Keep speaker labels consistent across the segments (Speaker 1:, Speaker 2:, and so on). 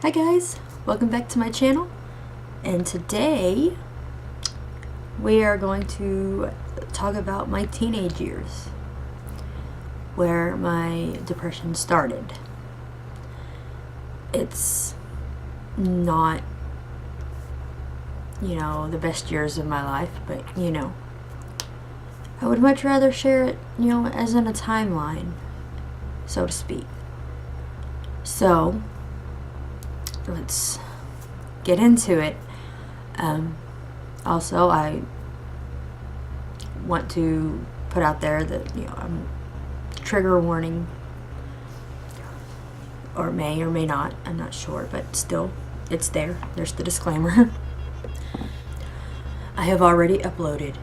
Speaker 1: Hi guys, welcome back to my channel, and today we are going to talk about my teenage years, where my depression started. It's not, the best years of my life, but I would much rather share it, as in a timeline, so to speak. So let's get into it. Also, I want to put out there that I'm trigger warning, or may not, I'm not sure, but still, it's there. There's the disclaimer. I have already uploaded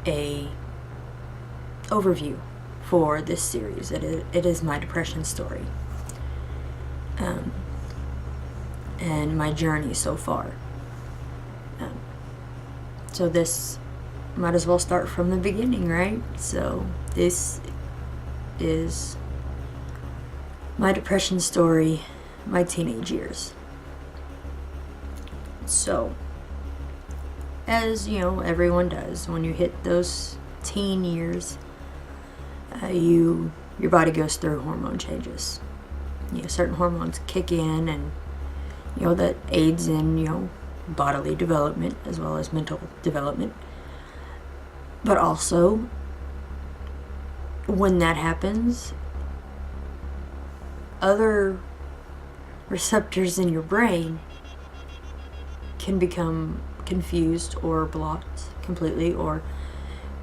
Speaker 1: a overview for this series. It is my depression story. And my journey so far. So this might as well start from the beginning, right? So this is my depression story, my teenage years. So, as everyone does, when you hit those teen years, your body goes through hormone changes. Certain hormones kick in, and that aids in bodily development as well as mental development. But also, when that happens, other receptors in your brain can become confused or blocked completely, or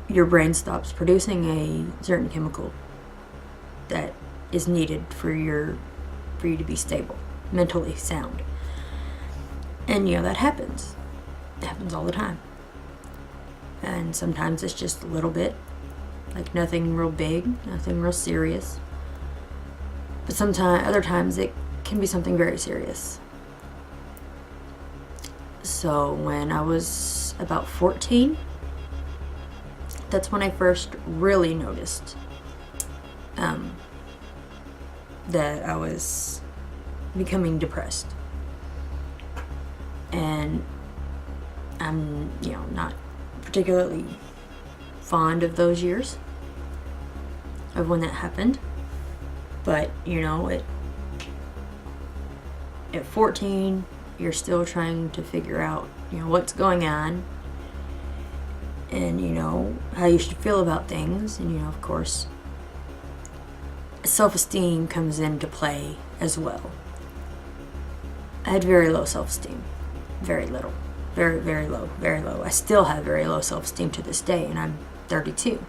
Speaker 1: your brain stops producing a certain chemical that is needed for you to be stable, mentally sound. And that happens. It happens all the time. And sometimes it's just a little bit, like nothing real big, nothing real serious. But other times it can be something very serious. So when I was about 14, that's when I first really noticed that I was becoming depressed. And I'm, not particularly fond of those years of when that happened. But, at 14, you're still trying to figure out, what's going on, and, how you should feel about things. And, of course, self-esteem comes into play as well. I had very low self-esteem. Very little. Very, very low. Very low. I still have very low self-esteem to this day, and I'm 32.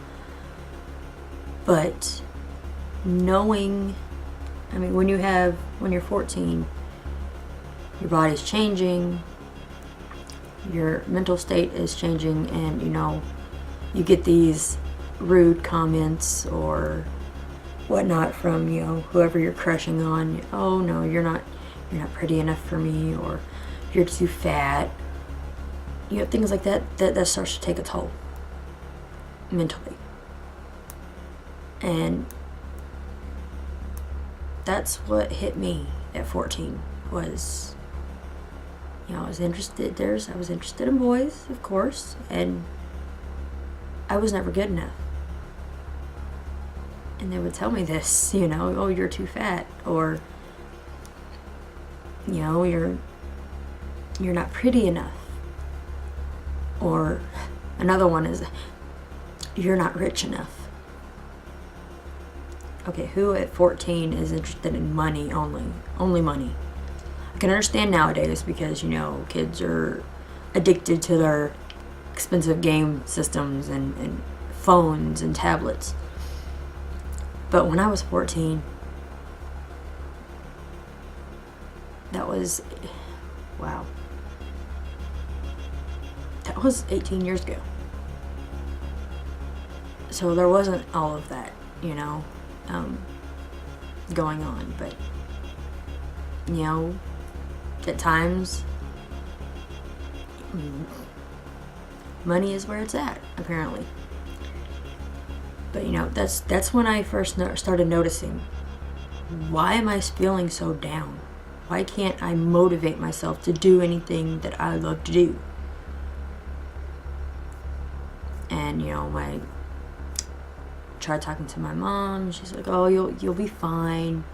Speaker 1: But knowing, when you're 14, your body's changing, your mental state is changing, and you get these rude comments or whatnot from whoever you're crushing on. Oh no, you're not pretty enough for me, or you're too fat. Things like that starts to take a toll mentally. And that's what hit me at 14 was, I was interested in boys, of course, and I was never good enough. And they would tell me this, oh, you're too fat, or you're not pretty enough. Or another one is, you're not rich enough. Okay, who at 14 is interested in money only? Only money. I can understand nowadays because, kids are addicted to their expensive game systems and phones and tablets. But when I was 14, that was, wow. That was 18 years ago. So there wasn't all of that, going on. But, at times, money is where it's at, apparently. But that's when I first started noticing, why am I feeling so down? Why can't I motivate myself to do anything that I love to do? And, you know, I tried talking to my mom. She's like, oh, you'll be fine.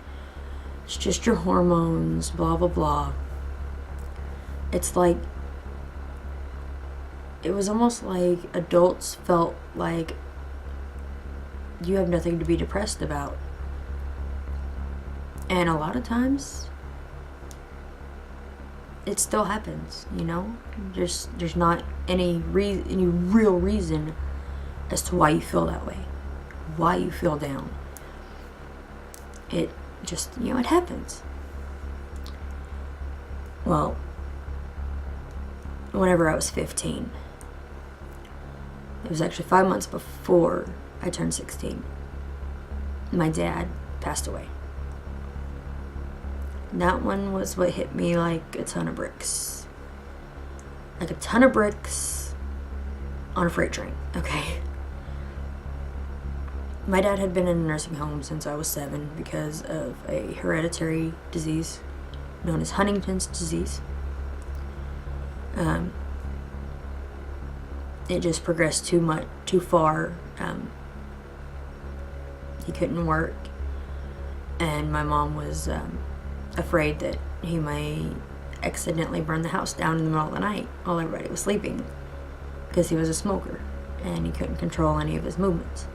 Speaker 1: It's just your hormones, blah, blah, blah. It's like, it was almost like adults felt like you have nothing to be depressed about. And a lot of times, it still happens, you know? There's not any real reason as to why you feel that way, why you feel down. It just, you know, it happens. Well, whenever I was 15, it was actually 5 months before I turned 16, my dad passed away. That one was what hit me like a ton of bricks. Like a ton of bricks on a freight train, okay? My dad had been in a nursing home since I was 7 because of a hereditary disease known as Huntington's disease. It just progressed too far. He couldn't work, and my mom was afraid that he might accidentally burn the house down in the middle of the night while everybody was sleeping, because he was a smoker and he couldn't control any of his movements.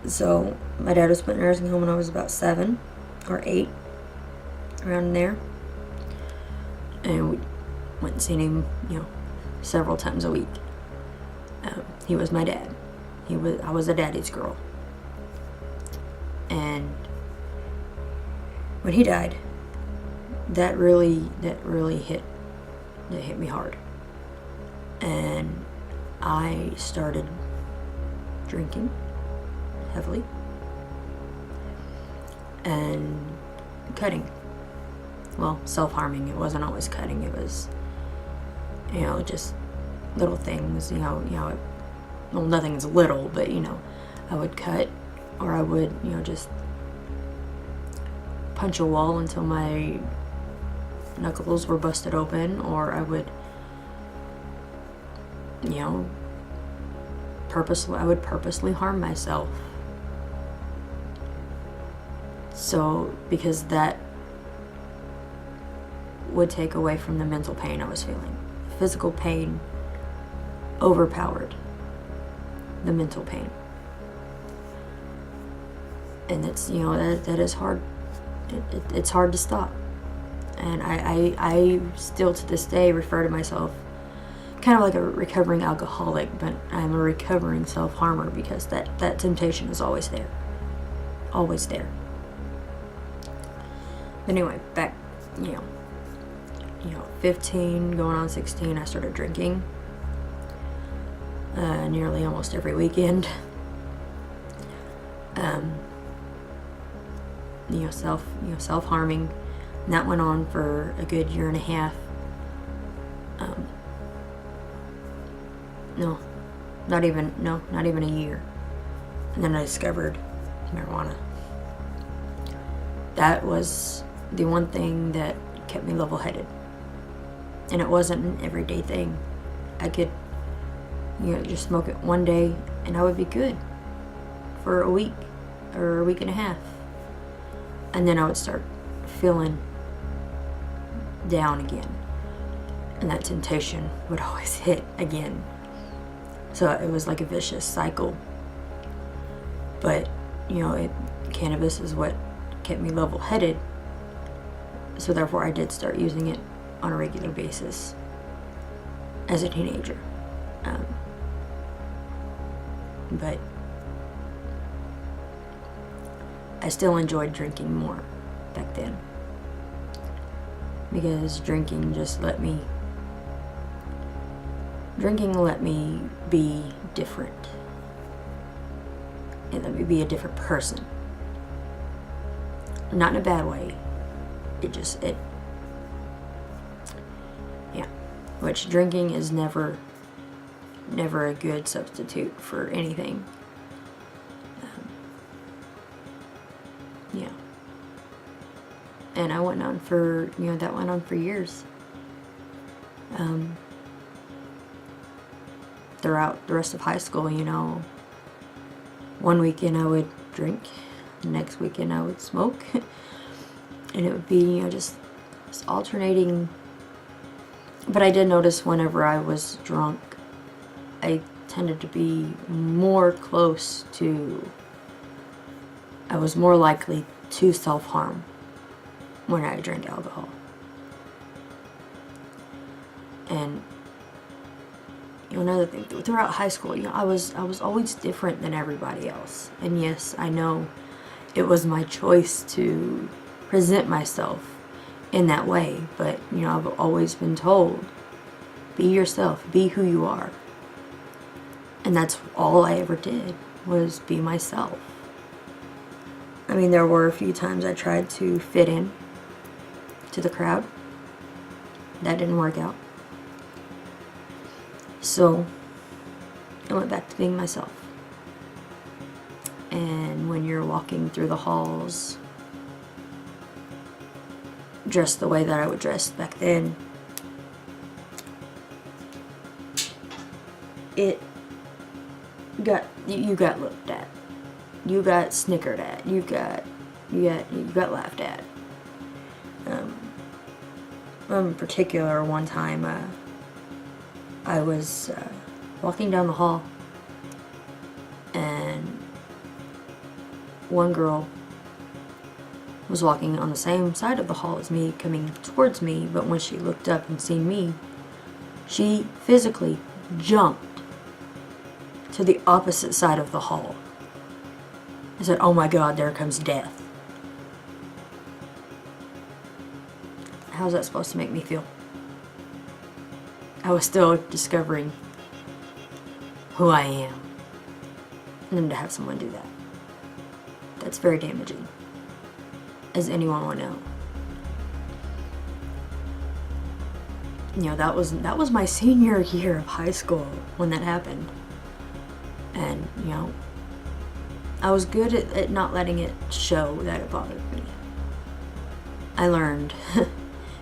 Speaker 1: So my dad was put in a nursing home when I was about 7 or 8, around there, and we went and seen him, you know, several times a week. He was my dad. I was a daddy's girl. And when he died, that really hit me hard. And I started drinking heavily and cutting. Well, self-harming. It wasn't always cutting. It was, you know, just little things, you know, well, nothing's little, but, you know, I would cut, or I would, you know, just punch a wall until my knuckles were busted open, or I would, you know, purposely harm myself. So, because that would take away from the mental pain I was feeling. Physical pain overpowered the mental pain. And it's, you know, that is hard. It's hard to stop. And I still to this day refer to myself kind of like a recovering alcoholic, but I'm a recovering self-harmer, because that temptation is always there. Always there. Anyway, back, you know, 15 going on 16, I started drinking nearly almost every weekend. Self-harming. And that went on for a good year and a half. Not even a year. And then I discovered marijuana. That was the one thing that kept me level-headed. And it wasn't an everyday thing. I could, you know, just smoke it one day and I would be good for a week or a week and a half. And then I would start feeling down again. And that temptation would always hit again. So it was like a vicious cycle. But, you know, cannabis is what kept me level-headed. So therefore I did start using it on a regular basis as a teenager. But I still enjoyed drinking more back then, because drinking let me be different. It let me be a different person. Not in a bad way. Which drinking is never a good substitute for anything. And I went on for, that went on for years. Throughout the rest of high school, one weekend I would drink, the next weekend I would smoke, and it would be, just alternating. But I did notice whenever I was drunk, I tended to be more close to, I was more likely to self-harm when I drank alcohol. And another thing, throughout high school, I was always different than everybody else. And yes, I know it was my choice to present myself in that way, but I've always been told, be yourself, be who you are. And that's all I ever did, was be myself. I mean, there were a few times I tried to fit in to the crowd. That didn't work out. So I went back to being myself. And when you're walking through the halls, dressed the way that I would dress back then, you got looked at, you got snickered at, you got laughed at. In particular, one time I was walking down the hall, and one girl was walking on the same side of the hall as me, coming towards me, but when she looked up and seen me, she physically jumped to the opposite side of the hall. I said, "Oh my God, there comes death." How's that supposed to make me feel? I was still discovering who I am. And then to have someone do that, that's very damaging, as anyone will know. That was my senior year of high school when that happened. And, I was good at not letting it show that it bothered me. I learned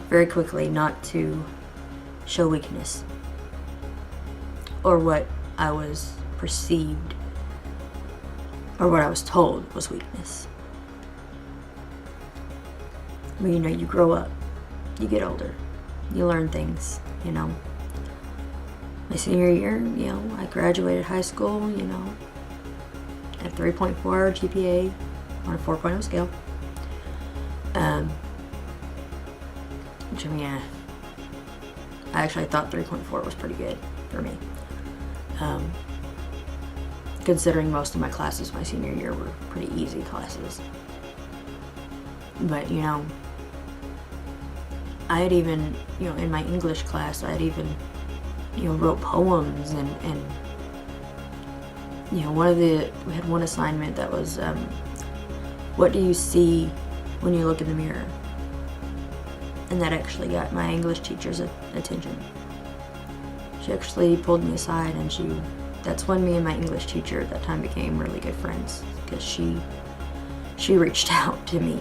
Speaker 1: very quickly not to show weakness, or what I was perceived, or what I was told was weakness. But you grow up, you get older, you learn things. My senior year, I graduated high school, at 3.4 GPA on a 4.0 scale. Which, I actually thought 3.4 was pretty good for me. Considering most of my classes my senior year were pretty easy classes. But, I had even, in my English class, I had even, wrote poems and we had one assignment that was, what do you see when you look in the mirror? And that actually got my English teacher's attention. She actually pulled me aside, and that's when me and my English teacher at that time became really good friends, because she reached out to me.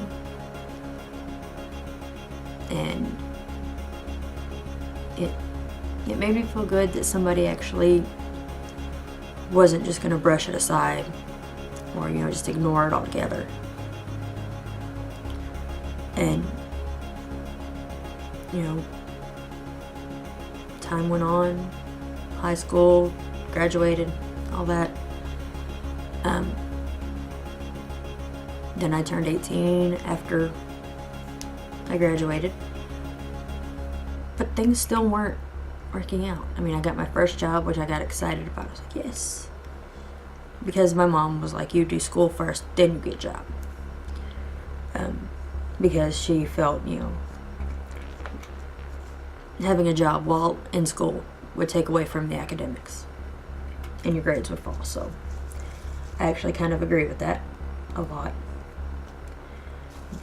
Speaker 1: And it made me feel good that somebody actually wasn't just going to brush it aside, or just ignore it altogether. And time went on, high school, graduated, all that. Then I turned 18 after I graduated. But things still weren't working out. I got my first job, which I got excited about. I was like, yes. Because my mom was like, you do school first, then you get a job. Because she felt, having a job while in school would take away from the academics, and your grades would fall. So I actually kind of agree with that a lot.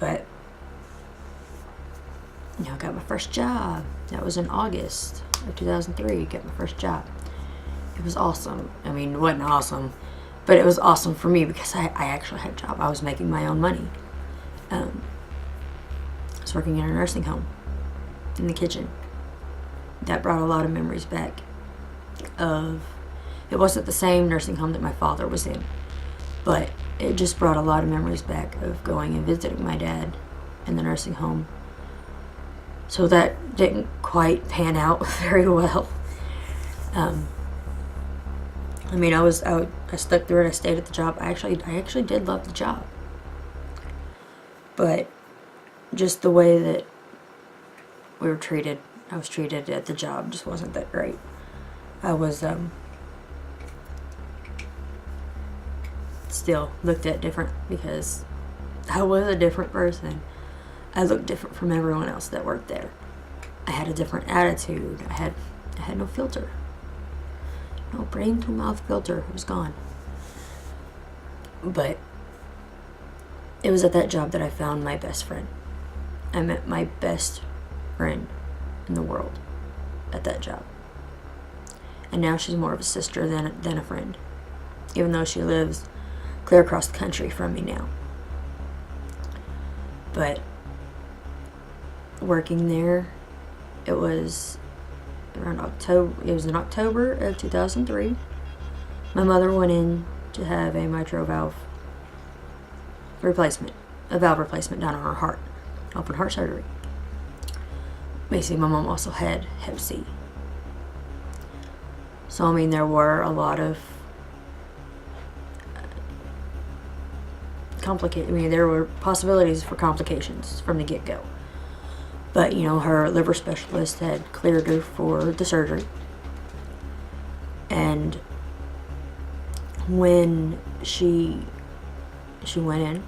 Speaker 1: But I got my first job. That was in August of 2003. Got my first job. It was awesome. It wasn't awesome, but it was awesome for me because I actually had a job. I was making my own money. was working in a nursing home in the kitchen. That brought a lot of memories back of, it wasn't the same nursing home that my father was in, but it just brought a lot of memories back of going and visiting my dad in the nursing home. So that didn't quite pan out very well. I mean, I stuck through it. I stayed at the job. I actually did love the job, but just the way that I was treated at the job just wasn't that great. I was still looked at different because I was a different person. I looked different from everyone else that worked there. I had a different attitude. I had no filter. No brain to mouth filter. It was gone. But it was at that job that I found my best friend. I met my best friend in the world at that job. And now she's more of a sister than a friend, even though she lives clear across the country from me now. But working there, it was around October. It was in October of 2003. My mother went in to have a mitral valve replacement, done on her heart, open heart surgery. Basically, my mom also had Hep C. So I mean, there were a lot of there were possibilities for complications from the get-go. But, her liver specialist had cleared her for the surgery. And when she went in,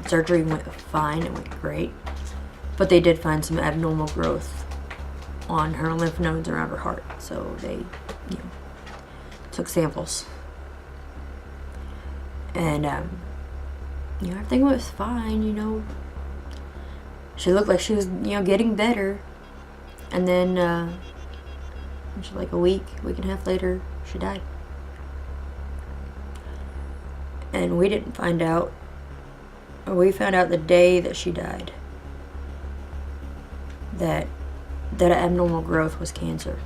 Speaker 1: surgery went fine, it went great. But they did find some abnormal growth on her lymph nodes around her heart. So they, took samples. And, everything was fine, She looked like she was, getting better. And then, like a week and a half later, she died. And we didn't find out, or we found out the day that she died, that abnormal growth was cancer.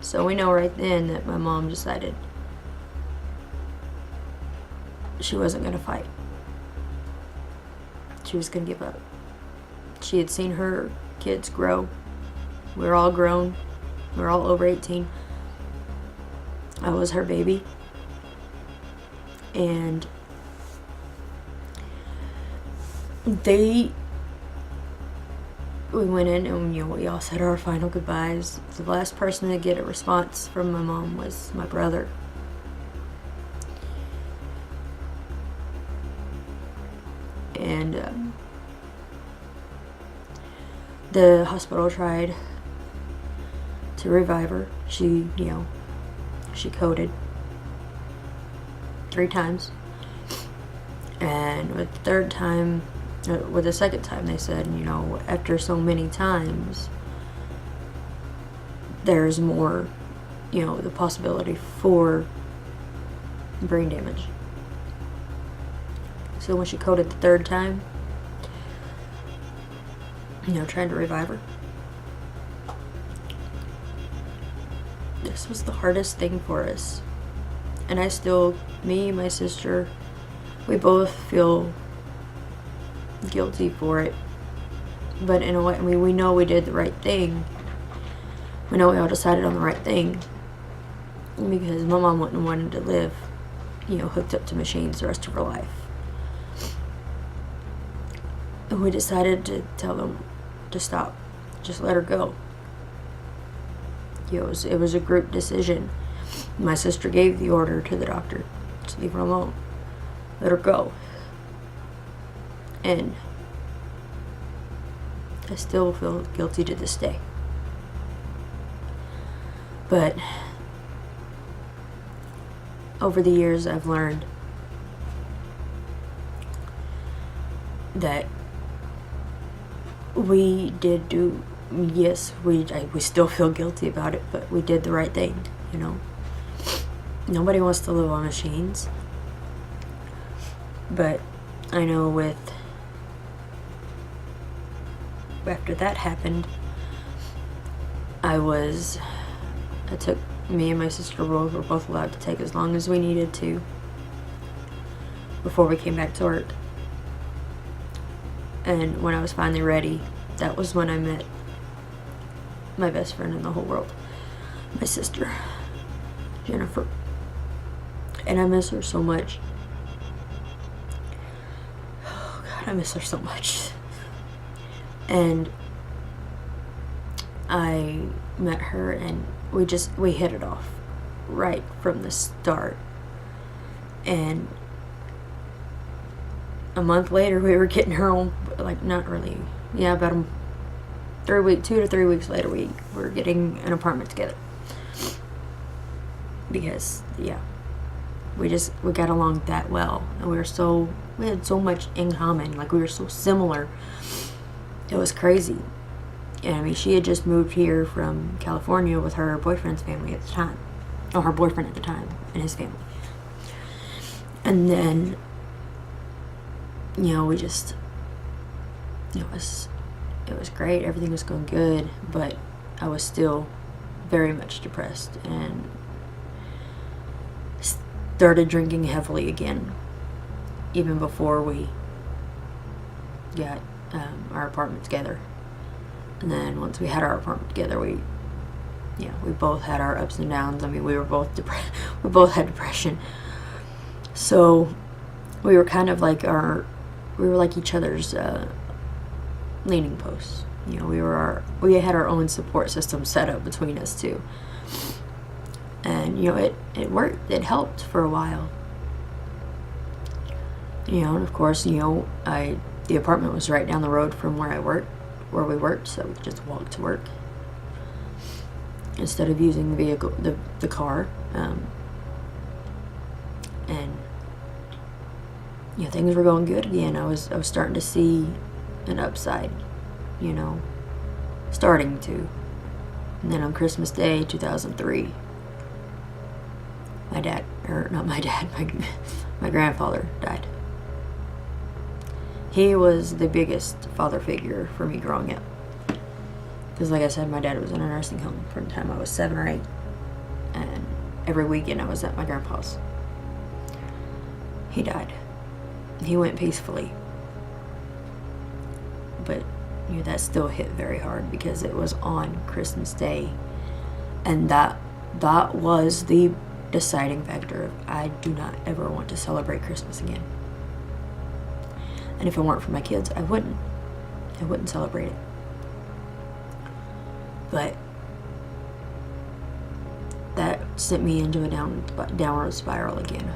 Speaker 1: So we know right then that my mom decided she wasn't going to fight. She was going to give up. She had seen her kids grow. We were all grown. We were all over 18. I was her baby. And we went in and, we all said our final goodbyes. The last person to get a response from my mom was my brother. And the hospital tried to revive her. She coded 3 times. And with the second time, they said, after so many times, there's more, the possibility for brain damage. So when she coded the 3rd time, trying to revive her, this was the hardest thing for us. And me and my sister, we both feel guilty for it. But in a way, we know we did the right thing. We know we all decided on the right thing. Because my mom wouldn't want to live, hooked up to machines the rest of her life. And we decided to tell them to stop. Just let her go. It was a group decision. My sister gave the order to the doctor to leave her alone. Let her go. And I still feel guilty to this day. But over the years, I've learned that we did do, yes, we still feel guilty about it, but we did the right thing, Nobody wants to live on machines. But I know after that happened, I took, me and my sister were both allowed to take as long as we needed to before we came back to work. And when I was finally ready, that was when I met my best friend in the whole world, my sister, Jennifer. And I miss her so much. Oh God, I miss her so much. And I met her and we hit it off right from the start. And a month later, we were getting her own, like, not really, yeah, about 2 to 3 weeks later, we were getting an apartment together. Because, yeah, we got along that well. And we had so much in common. Like, we were so similar. It was crazy. And I mean, she had just moved here from California with her boyfriend's family at the time. Or her boyfriend at the time, and his family. And then, we just, it was great. Everything was going good, but I was still very much depressed and started drinking heavily again, even before we got our apartment together. And then once we had our apartment together, we both had our ups and downs. I mean, we both had depression. So we were kind of like each other's leaning posts. We had our own support system set up between us two. And it worked. It helped for a while. And of course, the apartment was right down the road from where we worked, so we could just walk to work instead of using the vehicle, the car. And things were going good again. I was starting to see an upside, starting to. And then on Christmas Day 2003, my grandfather died. He was the biggest father figure for me growing up. Because like I said, my dad was in a nursing home from the time I was 7 or 8. And every weekend I was at my grandpa's. He died. He went peacefully. But that still hit very hard because it was on Christmas Day. And that was the deciding factor. I do not ever want to celebrate Christmas again. And if it weren't for my kids, I wouldn't celebrate it. But that sent me into a downward spiral again,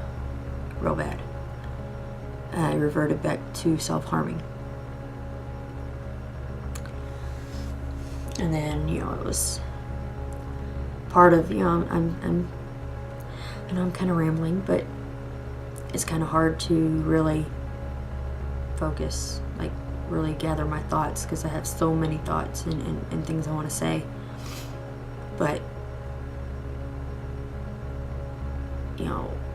Speaker 1: real bad. I reverted back to self-harming. And then, it was part of, I'm kind of rambling, but it's kind of hard to really focus, like really gather my thoughts, because I have so many thoughts and things I want to say. But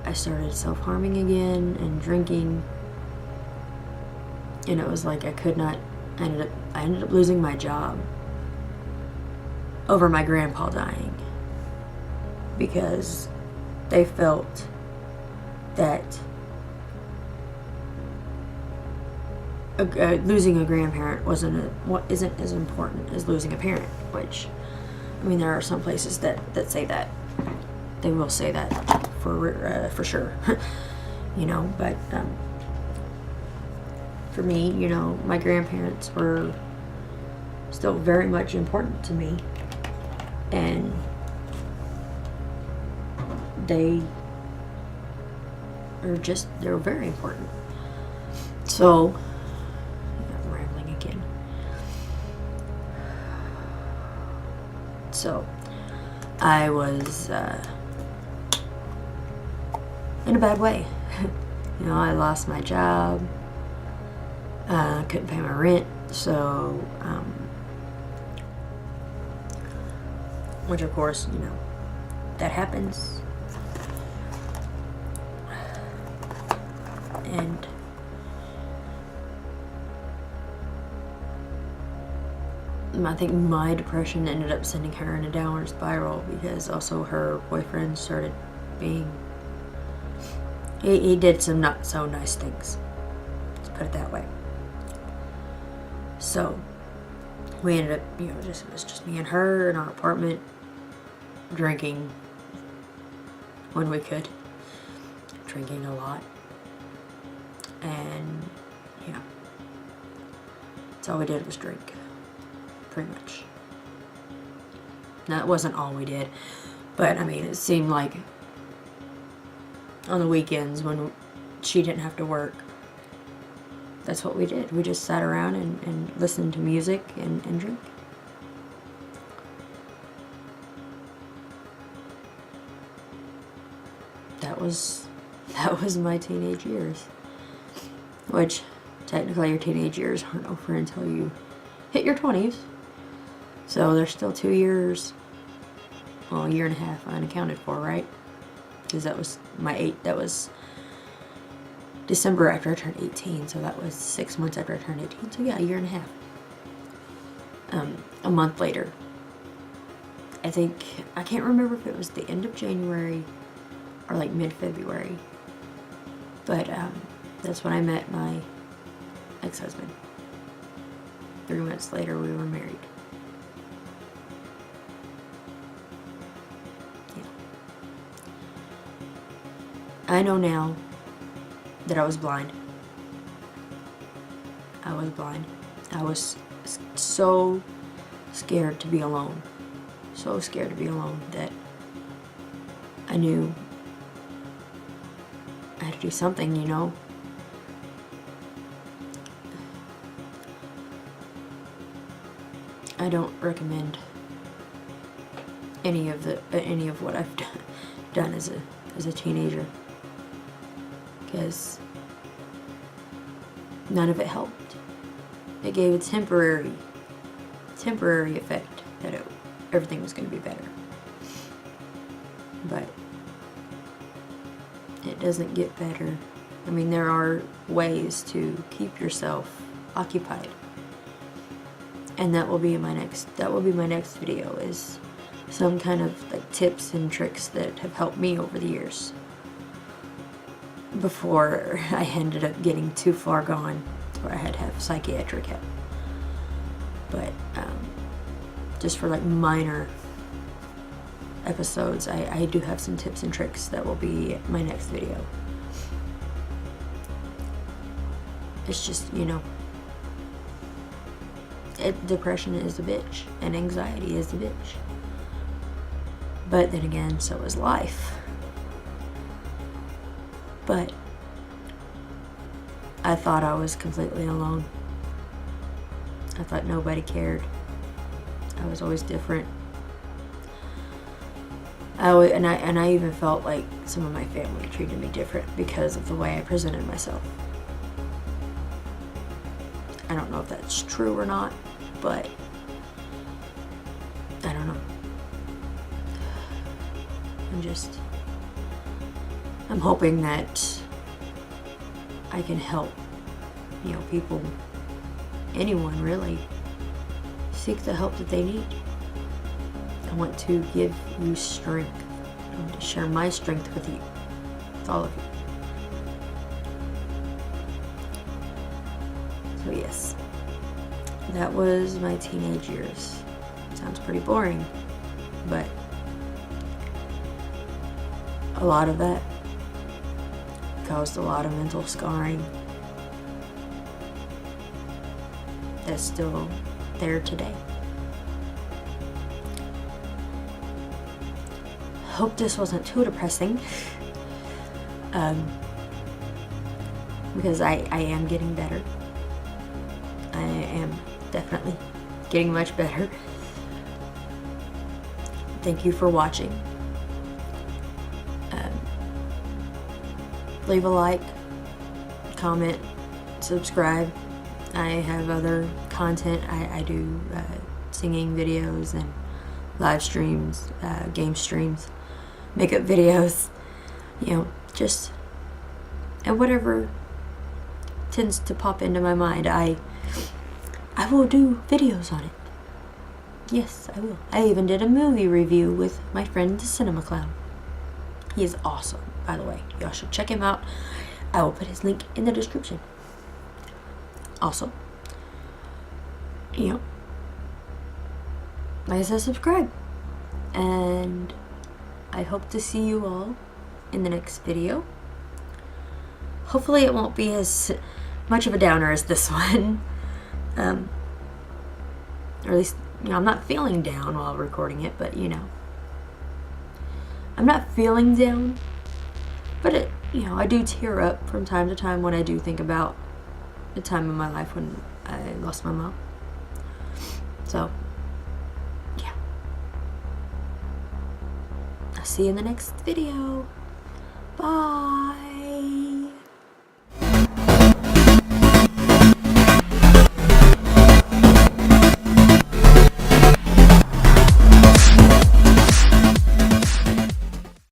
Speaker 1: I started self-harming again and drinking, and it was like I ended up losing my job over my grandpa dying, because they felt that losing a grandparent isn't as important as losing a parent. Which, I mean, there are some places that say that. They will say that for sure. But for me, my grandparents were still very much important to me, and they're very important. So, I'm rambling again. So, I was in a bad way. I lost my job. Couldn't pay my rent, so which of course, that happens. And I think my depression ended up sending her in a downward spiral, because also her boyfriend started being, he did some not so nice things, let's put it that way. So we ended up, it was just me and her in our apartment, drinking when we could, drinking a lot, and yeah, that's all we did was drink, pretty much. Now, it wasn't all we did, but I mean, it seemed like on the weekends when she didn't have to work, that's what we did. We just sat around and listened to music and drink. That was my teenage years. Which, technically your teenage years aren't over until you hit your 20s. So there's still 2 years, well, a year and a half unaccounted for, right? Because that was that was December after I turned 18, so that was 6 months after I turned 18. So yeah, a year and a half. A month later, I can't remember if it was the end of January or like mid-February, but that's when I met my ex-husband. 3 months later, we were married. Yeah. I know now that I was blind. I was blind. I was so scared to be alone. So scared to be alone that I knew I had to do something, I don't recommend any of what I've done as a teenager, because none of it helped. It gave a temporary effect that everything was going to be better, but it doesn't get better. I mean, there are ways to keep yourself occupied, and that will be my next video, is some kind of like tips and tricks that have helped me over the years before I ended up getting too far gone where I had to have psychiatric help. But just for like minor episodes, I do have some tips and tricks that will be my next video. It's just, depression is a bitch, and anxiety is a bitch. But then again, so is life. But I thought I was completely alone. I thought nobody cared. I was always different. And I even felt like some of my family treated me different because of the way I presented myself. I don't know if that's true or not, but I don't know. I'm hoping that I can help, people, anyone really, seek the help that they need. I want to give you strength. I want to share my strength with you, with all of you. So yes, that was my teenage years. Sounds pretty boring, but a lot of that caused a lot of mental scarring that's still there today. Hope this wasn't too depressing, because I am getting better. I am definitely getting much better. Thank you for watching. Leave a like, comment, subscribe. I have other content. I do singing videos and live streams, game streams, makeup videos, just, and whatever tends to pop into my mind, I will do videos on it. Yes, I will. I even did a movie review with my friend the Cinema Clown. He is awesome, by the way. Y'all should check him out. I will put his link in the description. Also, like I said, subscribe. And I hope to see you all in the next video. Hopefully it won't be as much of a downer as this one. Or at least, I'm not feeling down while recording it, but I'm not feeling down, but I do tear up from time to time when I do think about the time in my life when I lost my mom. So, yeah. I'll see you in the next video. Bye.